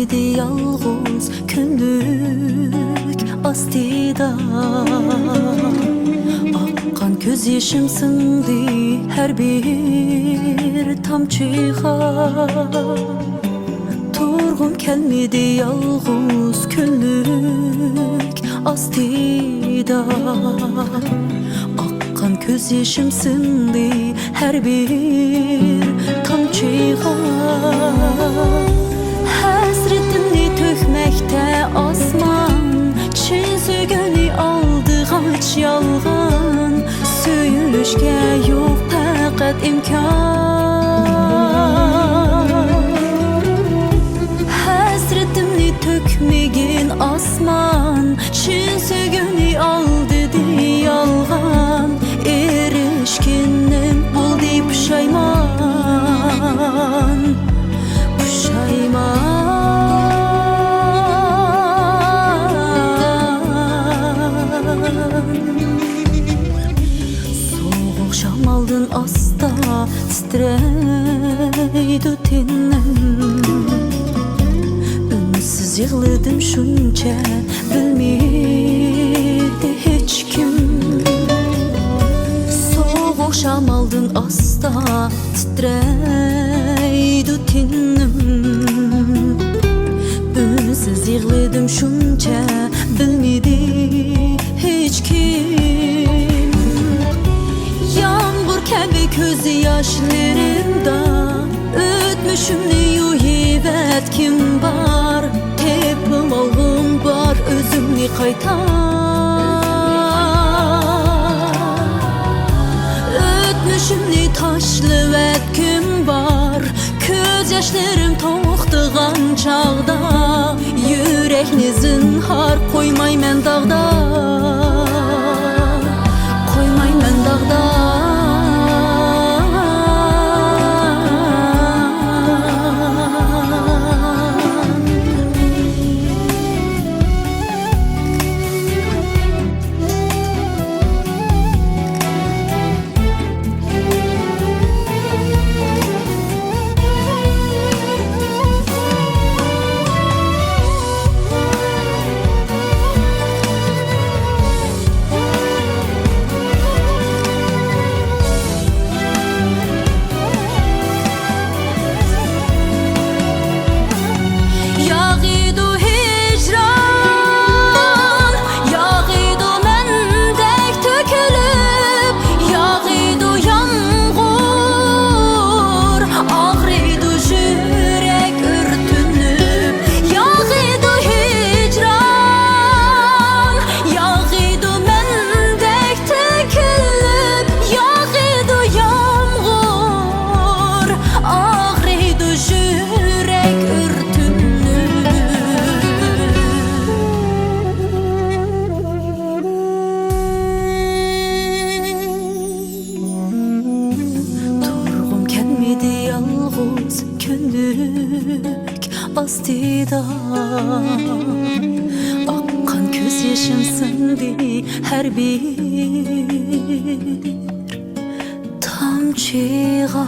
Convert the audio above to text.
kelmedi yalğız kündük astida. Akkan göz yaşım sindi her bir tamçığa. Turğum kelmedi yalğız kündük astida. Akkan göz yaşım sindi her bir tamçığa. Hasretimni tökmekte asman, çin sögeni aldı kaç yalgan. Söyülüşke yok fakat imkan. Hasretimni tökmegin asman, çin sögeni aldı di yalgan. Erişkinim oldu puşayman, puşayman. Soğuk şamaldın asta titreydi tenim. Ünsüz yığladım şunca bilmedi hiç kim. Soğuk şamaldın asta titreydi tenim. Ünsüz yığladım şunca bilmedi hiç kim. Yağmur kabi köz yaşlarımda ötmüşümni yuhivet kim var. Tepim algım var özümni kaytar. Ötmüşümni taşlıvet kim var. Köz yaşlarım toxtuğan çağda. Yürekni zinhar koymay men dağda. Koymay men dağda. Kündük astida. Akkan göz yaşım sindi her bir tamçığa.